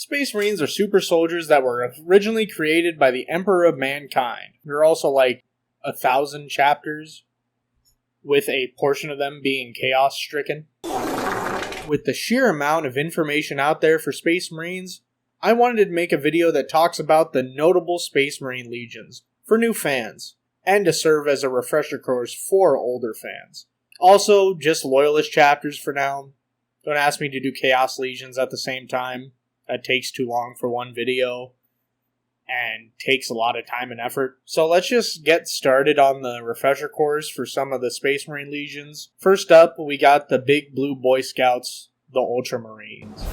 Space Marines are super soldiers that were originally created by the Emperor of Mankind. There are also like 1,000 chapters, with a portion of them being chaos-stricken. With the sheer amount of information out there for Space Marines, I wanted to make a video that talks about the notable Space Marine legions for new fans, and to serve as a refresher course for older fans. Also, just Loyalist chapters for now. Don't ask me to do Chaos Legions at the same time. That takes too long for one video, and takes a lot of time and effort. So let's just get started on the refresher course for some of the Space Marine legions. First up, we got the big blue Boy Scouts, the Ultramarines.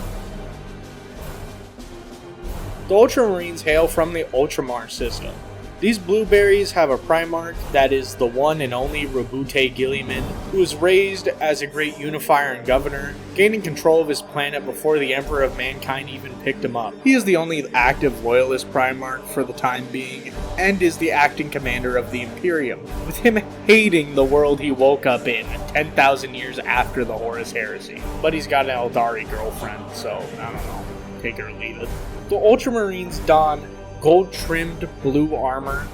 The Ultramarines hail from the Ultramar system. These blueberries have a Primarch that is the one and only Robute Guilliman, who was raised as a great unifier and governor, gaining control of his planet before the Emperor of Mankind even picked him up. He is the only active Loyalist Primarch for the time being, and is the acting commander of the Imperium, with him hating the world he woke up in 10,000 years after the Horus Heresy. But he's got an Eldari girlfriend, so I don't know, take her or leave it. The Ultramarines don gold-trimmed blue armor,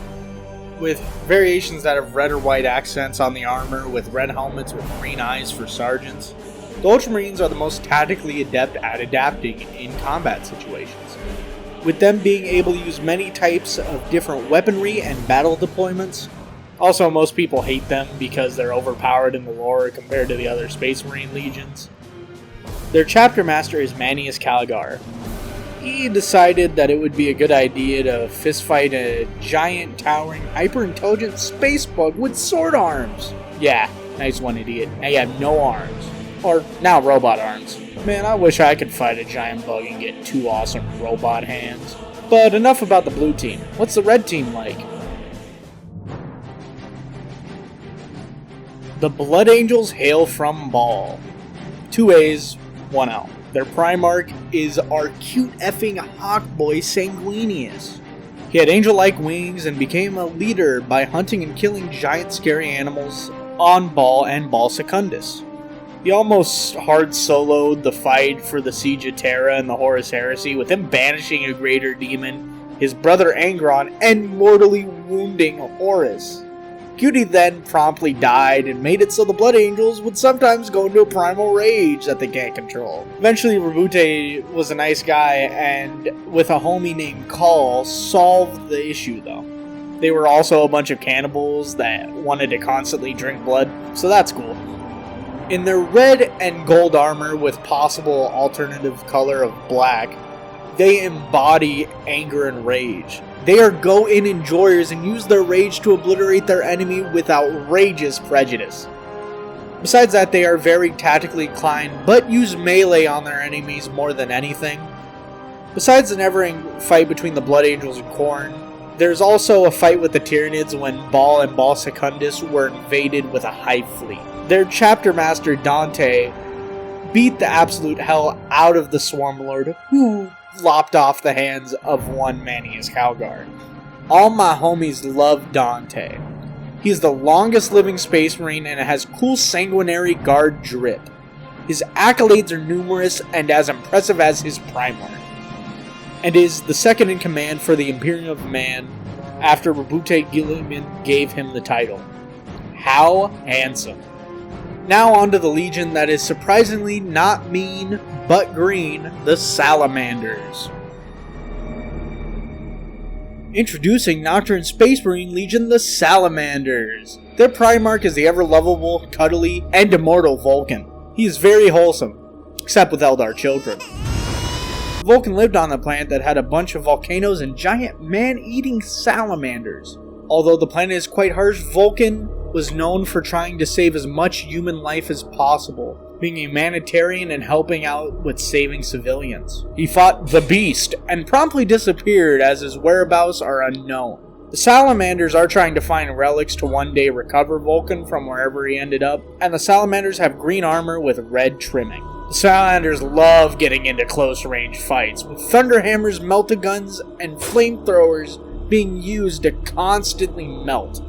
with variations that have red or white accents on the armor, with red helmets with green eyes for sergeants. The Ultramarines are the most tactically adept at adapting in combat situations, with them being able to use many types of different weaponry and battle deployments. Also, most people hate them because they're overpowered in the lore compared to the other Space Marine legions. Their chapter master is Manius Calgar. He decided that it would be a good idea to fistfight a giant, towering, hyper-intelligent space bug with sword arms. Yeah, nice one, idiot. Now you have no arms. Or, now robot arms. Man, I wish I could fight a giant bug and get 2 awesome robot hands. But enough about the blue team. What's the red team like? The Blood Angels hail from Baal. 2 A's, 1 L. Their Primarch is our cute effing Hawkboy Sanguinius. He had angel-like wings and became a leader by hunting and killing giant scary animals on Baal and Baal Secundus. He almost hard soloed the fight for the Siege of Terra and the Horus Heresy, with him banishing a greater demon, his brother Angron, and mortally wounding Horus. Cutie then promptly died and made it so the Blood Angels would sometimes go into a primal rage that they can't control. Eventually, Robute was a nice guy and, with a homie named Call, solved the issue though. They were also a bunch of cannibals that wanted to constantly drink blood, so that's cool. In their red and gold armor with possible alternative color of black, they embody anger and rage. They are go-in enjoyers and use their rage to obliterate their enemy with outrageous prejudice. Besides that, they are very tactically inclined, but use melee on their enemies more than anything. Besides the never-ending fight between the Blood Angels and Khorne, there's also a fight with the Tyranids when Baal and Baal Secundus were invaded with a hive fleet. Their chapter master, Dante, beat the absolute hell out of the Swarmlord, who lopped off the hands of one Manius Calgar. All my homies love Dante. He's the longest living Space Marine and has cool sanguinary guard drip. His accolades are numerous and as impressive as his Primarch, and is the second in command for the Imperium of Man after Robute Guilliman gave him the title. How handsome. Now onto the legion that is surprisingly not mean, but green, the Salamanders. Introducing Nocturne Space Marine Legion, the Salamanders. Their Primarch is the ever-lovable, cuddly, and immortal Vulcan. He is very wholesome, except with Eldar children. Vulcan lived on a planet that had a bunch of volcanoes and giant man-eating salamanders. Although the planet is quite harsh, Vulcan was known for trying to save as much human life as possible, being a humanitarian and helping out with saving civilians. He fought the Beast and promptly disappeared as his whereabouts are unknown. The Salamanders are trying to find relics to one day recover Vulcan from wherever he ended up, and the Salamanders have green armor with red trimming. The Salamanders love getting into close-range fights, with thunderhammers, meltaguns, and flamethrowers being used to constantly melt.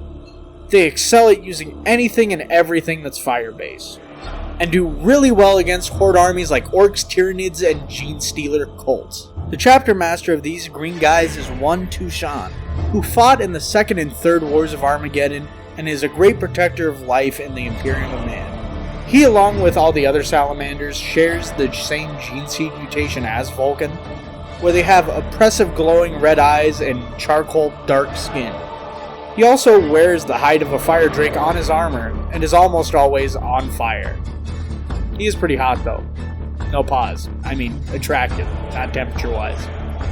They excel at using anything and everything that's fire-based, and do really well against horde armies like Orcs, Tyranids, and Genestealer cults. The chapter master of these green guys is one Tushan, who fought in the Second and Third Wars of Armageddon and is a great protector of life in the Imperial Man. He, along with all the other salamanders, shares the same gene seed mutation as Vulcan, where they have oppressive glowing red eyes and charcoal dark skin. He also wears the hide of a fire drake on his armor and is almost always on fire. He is pretty hot though. No pause. I mean attractive, not temperature-wise.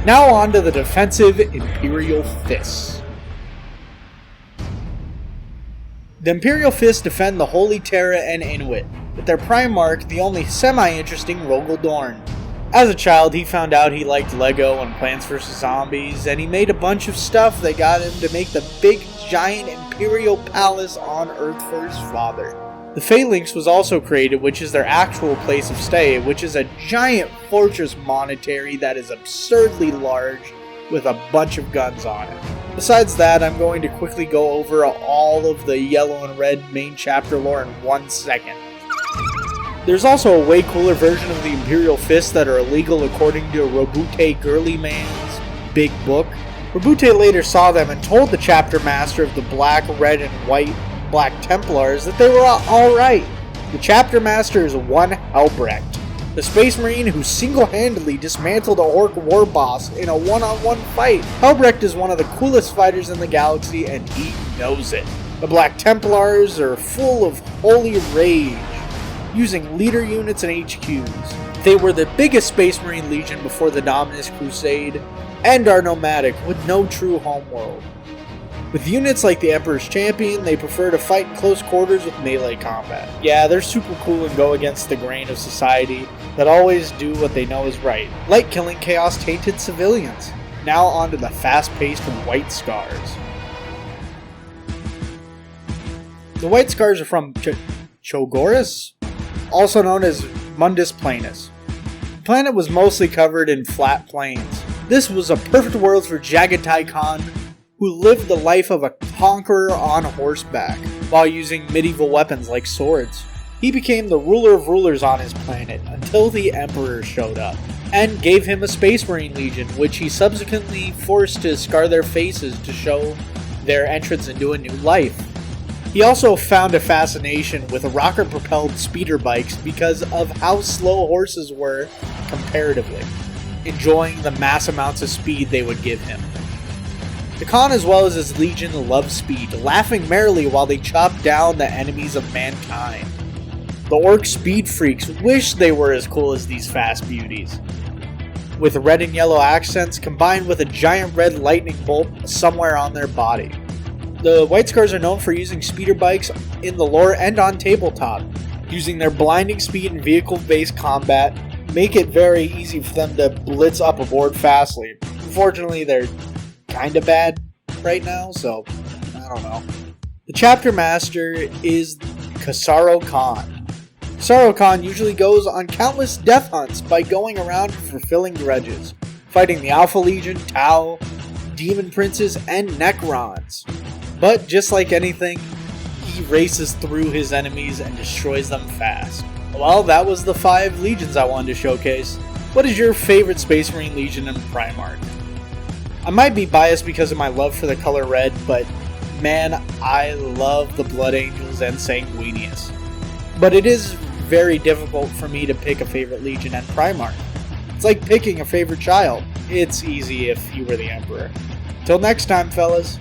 Now on to the defensive Imperial Fists. The Imperial Fists defend the Holy Terra and Inuit, with their Primarch the only semi-interesting Rogel Dorn. As a child, he found out he liked Lego and Plants vs. Zombies, and he made a bunch of stuff that got him to make the big giant Imperial Palace on Earth for his father. The Phalanx was also created, which is their actual place of stay, which is a giant fortress monastery that is absurdly large with a bunch of guns on it. Besides that, I'm going to quickly go over all of the yellow and red main chapter lore in 1 second. There's also a way cooler version of the Imperial Fists that are illegal according to Robute Girly Man's big book. Robute later saw them and told the chapter master of the black, red, and white Black Templars that they were alright. The chapter master is one Helbrecht, the Space Marine who single-handedly dismantled a Orc war boss in a one-on-one fight. Helbrecht is one of the coolest fighters in the galaxy and he knows it. The Black Templars are full of holy rage, using leader units and HQs. They were the biggest Space Marine legion before the Dominus Crusade, and are nomadic with no true homeworld. With units like the Emperor's Champion, they prefer to fight in close quarters with melee combat. Yeah, they're super cool and go against the grain of society that always do what they know is right, like killing chaos-tainted civilians. Now on to the fast-paced White Scars. The White Scars are from Chogoris, also known as Mundus Planus. The planet was mostly covered in flat plains. This was a perfect world for Jagatai Khan, who lived the life of a conqueror on horseback, while using medieval weapons like swords. He became the ruler of rulers on his planet until the Emperor showed up, and gave him a Space Marine Legion, which he subsequently forced to scar their faces to show their entrance into a new life. He also found a fascination with rocket-propelled speeder bikes because of how slow horses were comparatively, enjoying the mass amounts of speed they would give him. The Khan as well as his legion love speed, laughing merrily while they chop down the enemies of mankind. The Orc speed freaks wish they were as cool as these fast beauties, with red and yellow accents combined with a giant red lightning bolt somewhere on their body. The White Scars are known for using speeder bikes in the lore and on tabletop, using their blinding speed and vehicle-based combat make it very easy for them to blitz up a board fastly. Unfortunately, they're kinda bad right now, so I don't know. The chapter master is Kasaro Khan. Kasaro Khan usually goes on countless death hunts by going around fulfilling grudges, fighting the Alpha Legion, Tau, Demon Princes, and Necrons. But just like anything, he races through his enemies and destroys them fast. Well, that was the 5 legions I wanted to showcase. What is your favorite Space Marine Legion and Primarch? I might be biased because of my love for the color red, but man, I love the Blood Angels and Sanguinius. But it is very difficult for me to pick a favorite Legion and Primarch. It's like picking a favorite child. It's easy if you were the Emperor. Till next time, fellas.